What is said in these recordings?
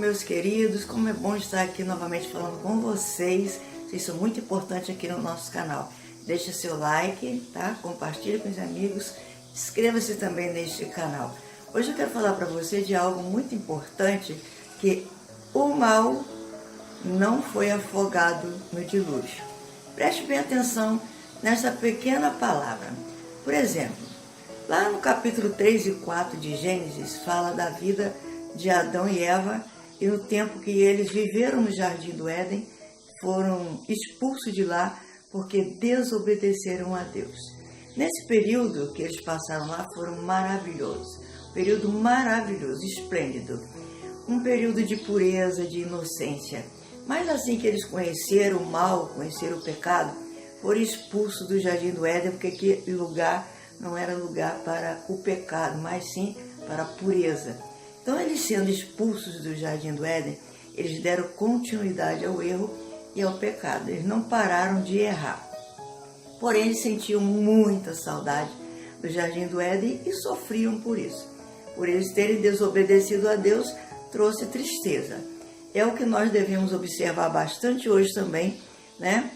meus queridos, como é bom estar aqui novamente falando com vocês. Vocês são muito importantes aqui no nosso canal. Deixe seu like, tá? Compartilhe com os amigos, inscreva-se também neste canal. Hoje eu quero falar para você de algo muito importante, que o mal não foi afogado no dilúvio. Preste bem atenção nessa pequena palavra. Por exemplo, lá no capítulo 3 e 4 de Gênesis, fala da vida de Adão e Eva e no tempo que eles viveram no Jardim do Éden, foram expulsos de lá porque desobedeceram a Deus. Nesse período que eles passaram lá foram maravilhosos, período maravilhoso, esplêndido, um período de pureza, de inocência. Mas assim que eles conheceram o mal, conheceram o pecado, foram expulsos do Jardim do Éden, porque aquele lugar não era lugar para o pecado, mas sim para a pureza. Então, eles sendo expulsos do Jardim do Éden, eles deram continuidade ao erro e ao pecado. Eles não pararam de errar. Porém, eles sentiam muita saudade do Jardim do Éden e sofriam por isso. Por eles terem desobedecido a Deus, trouxe tristeza. É o que nós devemos observar bastante hoje também, né?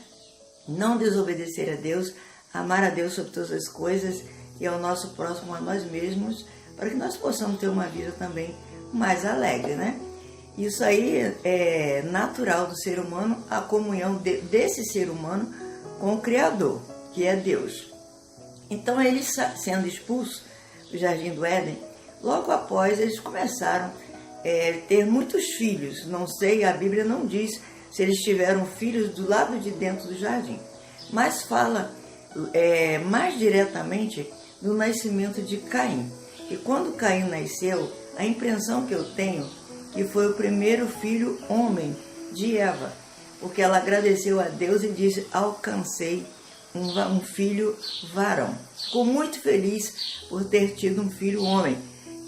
Não desobedecer a Deus, amar a Deus sobre todas as coisas e ao nosso próximo, a nós mesmos, para que nós possamos ter uma vida também mais alegre, né? Isso aí é natural do ser humano, a comunhão desse ser humano com o Criador, que é Deus. Então, eles sendo expulsos do Jardim do Éden, logo após eles começaram a ter muitos filhos. Não sei, a Bíblia não diz se eles tiveram filhos do lado de dentro do jardim, mas fala mais diretamente do nascimento de Caim. E quando Caim nasceu, a impressão que eu tenho que foi o primeiro filho homem de Eva, porque ela agradeceu a Deus e disse: alcancei um filho varão. Ficou muito feliz por ter tido um filho homem,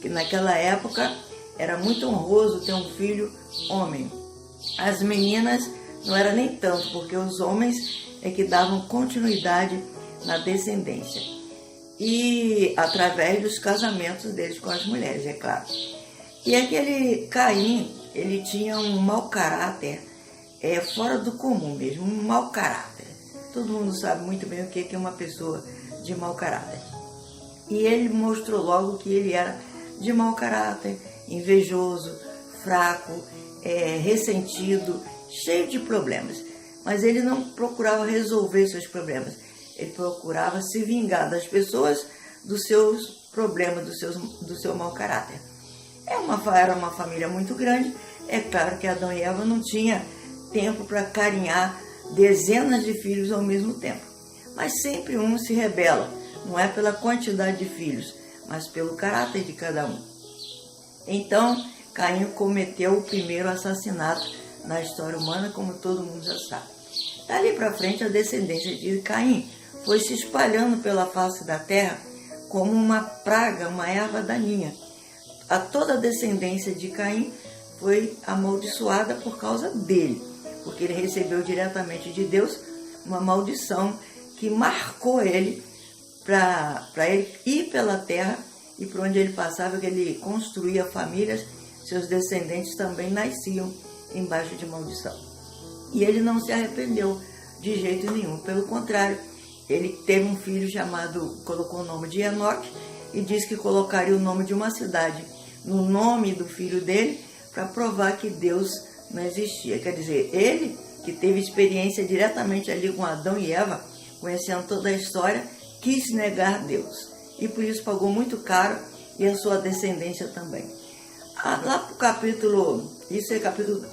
que naquela época era muito honroso ter um filho homem. As meninas não era nem tanto, porque os homens é que davam continuidade na descendência. E através dos casamentos deles com as mulheres, é claro. E aquele Caim, ele tinha um mau caráter, fora do comum mesmo, um mau caráter. Todo mundo sabe muito bem o que é uma pessoa de mau caráter. E ele mostrou logo que ele era de mau caráter, invejoso, fraco, ressentido, cheio de problemas. Mas ele não procurava resolver seus problemas. Ele procurava se vingar das pessoas dos seus problemas, do seu mau caráter. Era uma família muito grande. É claro que Adão e Eva não tinham tempo para carinhar dezenas de filhos ao mesmo tempo. Mas sempre um se rebela. Não é pela quantidade de filhos, mas pelo caráter de cada um. Então, Caim cometeu o primeiro assassinato na história humana, como todo mundo já sabe. Dali para frente, a descendência de Caim foi se espalhando pela face da terra como uma praga, uma erva daninha. Toda a descendência de Caim foi amaldiçoada por causa dele, porque ele recebeu diretamente de Deus uma maldição que marcou ele para ele ir pela terra, e por onde ele passava, que ele construía famílias, seus descendentes também nasciam embaixo de maldição. E ele não se arrependeu de jeito nenhum, pelo contrário, ele teve um filho colocou o nome de Enoque, e disse que colocaria o nome de uma cidade no nome do filho dele, para provar que Deus não existia. Quer dizer, ele, que teve experiência diretamente ali com Adão e Eva, conhecendo toda a história, quis negar Deus. E por isso pagou muito caro, e a sua descendência também. Lá para o capítulo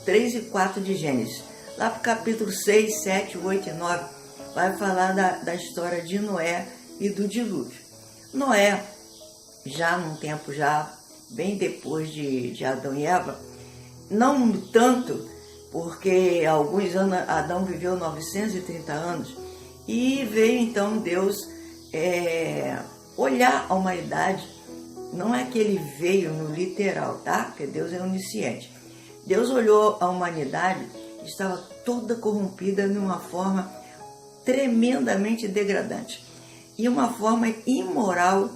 3 e 4 de Gênesis. Lá para o capítulo 6, 7, 8 e 9, vai falar da história de Noé e do dilúvio. Noé, já num tempo bem depois de Adão e Eva, não tanto, porque alguns anos Adão viveu 930 anos, e veio então Deus olhar a humanidade. Não é que ele veio no literal, tá? Porque Deus é onisciente. Deus olhou a humanidade, que estava toda corrompida de uma forma tremendamente degradante. E uma forma imoral,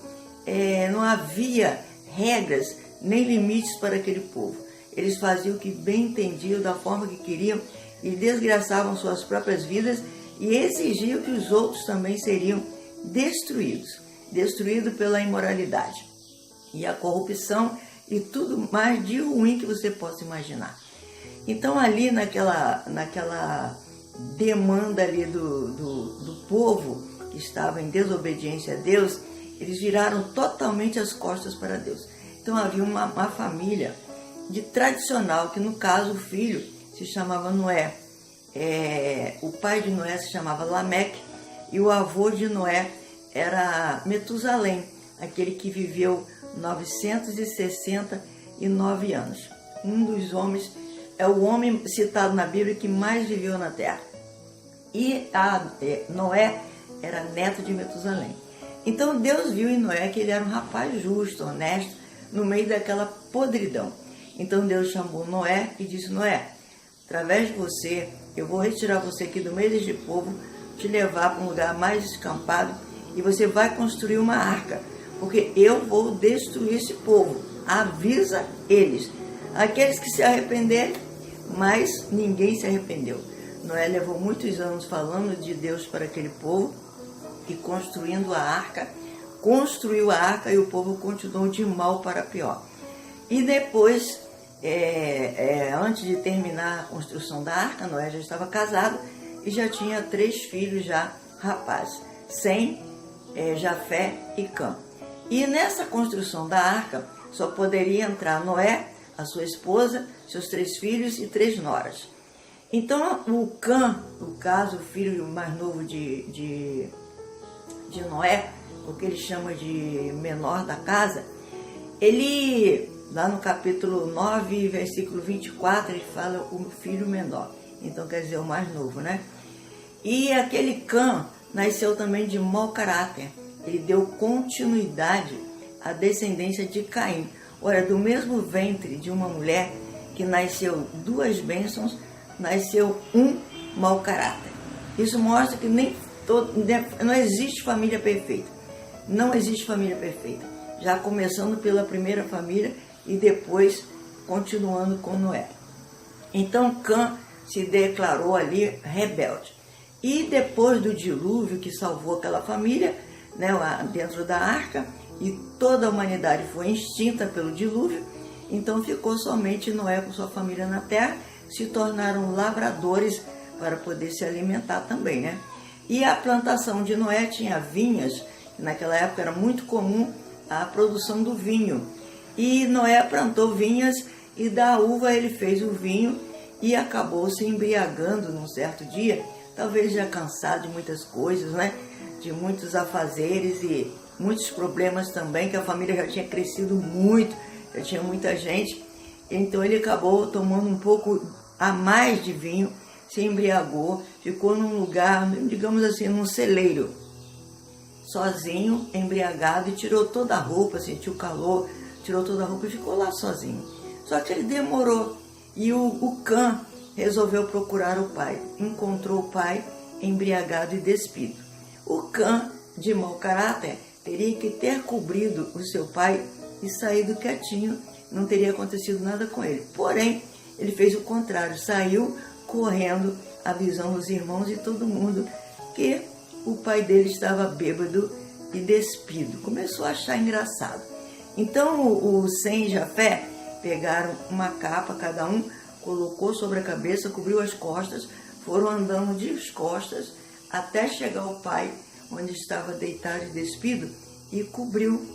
não havia regras nem limites para aquele povo. Eles faziam o que bem entendiam, da forma que queriam, e desgraçavam suas próprias vidas e exigiam que os outros também seriam destruídos pela imoralidade e a corrupção e tudo mais de ruim que você possa imaginar. Então ali naquela demanda ali do povo que estava em desobediência a Deus, eles viraram totalmente as costas para Deus. Então havia uma família de tradicional, que no caso o filho se chamava Noé, o pai de Noé se chamava Lameque e o avô de Noé era Metusalém, aquele que viveu 969 anos. Um dos homens, é o homem citado na Bíblia que mais viveu na terra. E Noé era neto de Metusalém. Então Deus viu em Noé que ele era um rapaz justo, honesto, no meio daquela podridão. Então Deus chamou Noé e disse: Noé, através de você, eu vou retirar você aqui do meio deste povo, te levar para um lugar mais descampado e você vai construir uma arca, porque eu vou destruir esse povo. Avisa eles. Aqueles que se arrependerem, mas ninguém se arrependeu. Noé levou muitos anos falando de Deus para aquele povo e construindo a arca. Construiu a arca e o povo continuou de mal para pior. E depois, antes de terminar a construção da arca, Noé já estava casado e já tinha 3 filhos já rapazes, Sem, Jafé e Cã. E nessa construção da arca só poderia entrar Noé, a sua esposa, seus 3 filhos e 3 noras. Então o Cã, no caso o filho mais novo de Noé, o que ele chama de menor da casa, ele, lá no capítulo 9, versículo 24, ele fala o filho menor, então quer dizer o mais novo, né? E aquele Cã nasceu também de mau caráter, ele deu continuidade à descendência de Caim. Ora, do mesmo ventre de uma mulher que nasceu 2 bênçãos, nasceu um mau caráter. Isso mostra que não existe família perfeita. Não existe família perfeita. Já começando pela primeira família e depois continuando com Noé. Então Cã se declarou ali rebelde. E depois do dilúvio que salvou aquela família, né, dentro da arca, e toda a humanidade foi extinta pelo dilúvio, então ficou somente Noé com sua família na terra, se tornaram lavradores para poder se alimentar também, né? E a plantação de Noé tinha vinhas, naquela época era muito comum a produção do vinho. E Noé plantou vinhas e da uva ele fez o vinho e acabou se embriagando num certo dia, talvez já cansado de muitas coisas, né? De muitos afazeres e muitos problemas também, que a família já tinha crescido muito, já tinha muita gente. Então ele acabou tomando um pouco a mais de vinho, se embriagou, ficou num lugar, digamos assim, num celeiro, sozinho, embriagado, e tirou toda a roupa, sentiu calor, tirou toda a roupa e ficou lá sozinho. Só que ele demorou e o Cã resolveu procurar o pai. Encontrou o pai embriagado e despido. O Cã, de mau caráter, teria que ter cobrido o seu pai e saído quietinho, não teria acontecido nada com ele. Porém, ele fez o contrário, saiu correndo, avisando os irmãos e todo mundo que o pai dele estava bêbado e despido. Começou a achar engraçado. Então o Sem e Jafé pegaram uma capa, cada um colocou sobre a cabeça, cobriu as costas, foram andando de costas até chegar ao pai, onde estava deitado e despido, e cobriu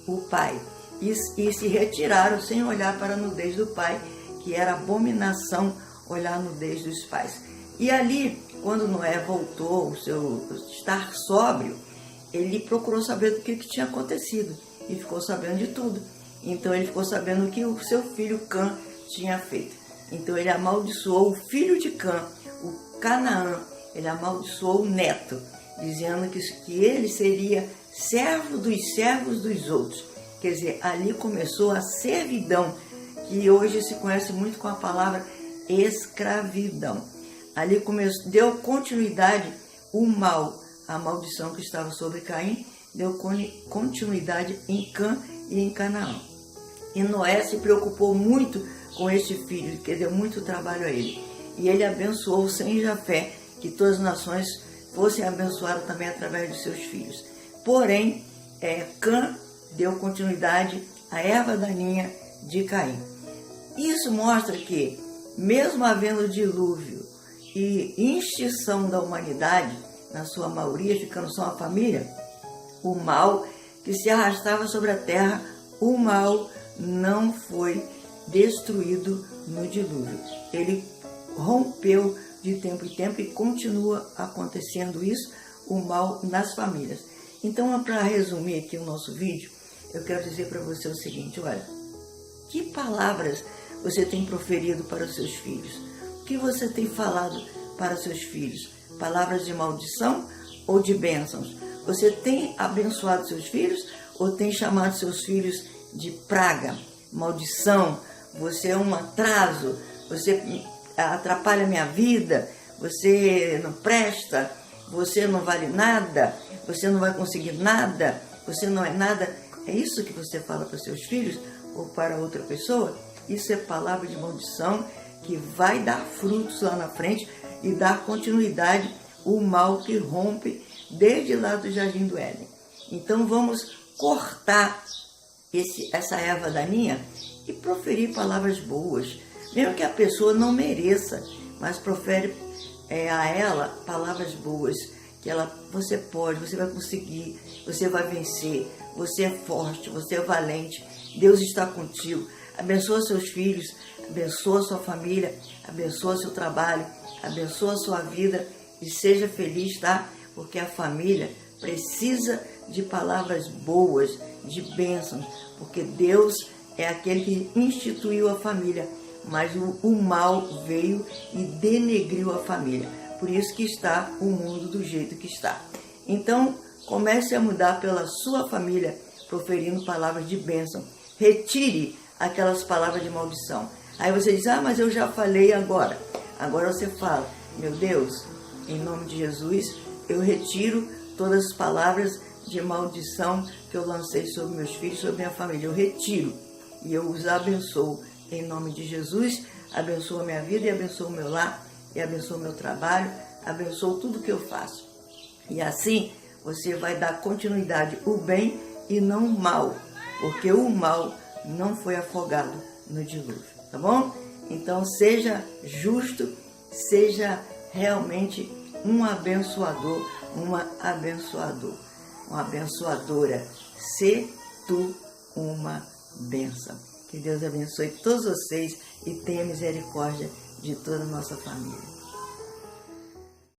o pai. E se retiraram sem olhar para a nudez do pai, que era abominação olhar a nudez dos pais. E ali, quando Noé voltou, o seu estar sóbrio, ele procurou saber do que tinha acontecido e ficou sabendo de tudo. Então ele ficou sabendo o que o seu filho Cã tinha feito. Então ele amaldiçoou o filho de Cã, o Canaã, ele amaldiçoou o neto, dizendo que ele seria servo dos servos dos outros. Quer dizer, ali começou a servidão, que hoje se conhece muito com a palavra escravidão. Ali deu continuidade o mal, a maldição que estava sobre Caim, deu continuidade em Cã e em Canaã. E Noé se preocupou muito com este filho, que deu muito trabalho a ele. E ele abençoou sem Jafé, que todas as nações fossem abençoadas também através de seus filhos. Porém, Cã deu continuidade à erva daninha de Caim. Isso mostra que, mesmo havendo dilúvio e extinção da humanidade, na sua maioria, ficando só a família, o mal que se arrastava sobre a terra, o mal não foi destruído no dilúvio. Ele rompeu de tempo em tempo e continua acontecendo isso, o mal nas famílias. Então, para resumir aqui o nosso vídeo, eu quero dizer para você o seguinte: olha, que palavras você tem proferido para os seus filhos? O que você tem falado para os seus filhos? Palavras de maldição ou de bênçãos? Você tem abençoado seus filhos ou tem chamado seus filhos de praga, maldição? Você é um atraso, você atrapalha a minha vida, você não presta, você não vale nada, você não vai conseguir nada, você não é nada. É isso que você fala para os seus filhos ou para outra pessoa? Isso é palavra de maldição que vai dar frutos lá na frente e dar continuidade ao mal que rompe desde lá do Jardim do Éden. Então vamos cortar essa erva daninha e proferir palavras boas, mesmo que a pessoa não mereça, mas profere a ela palavras boas, que você pode, você vai conseguir, você vai vencer, você é forte, você é valente, Deus está contigo. Abençoa seus filhos, abençoa sua família, abençoa seu trabalho, abençoa sua vida e seja feliz, tá? Porque a família precisa de palavras boas, de bênçãos, porque Deus é aquele que instituiu a família, mas o mal veio e denegriu a família. Por isso que está o mundo do jeito que está. Então, comece a mudar pela sua família, proferindo palavras de bênção. Retire aquelas palavras de maldição. Aí você diz: mas eu já falei agora. Agora você fala: meu Deus, em nome de Jesus, eu retiro todas as palavras de maldição que eu lancei sobre meus filhos, sobre minha família. Eu retiro e eu os abençoo. Em nome de Jesus, abençoa a minha vida e abençoa o meu lar, e abençoa o meu trabalho, abençoa tudo que eu faço. E assim você vai dar continuidade ao bem e não o mal, porque o mal não foi afogado no dilúvio, tá bom? Então seja justo, seja realmente um abençoador, uma abençoadora. Se tu uma bênção. Que Deus abençoe todos vocês e tenha misericórdia de toda a nossa família.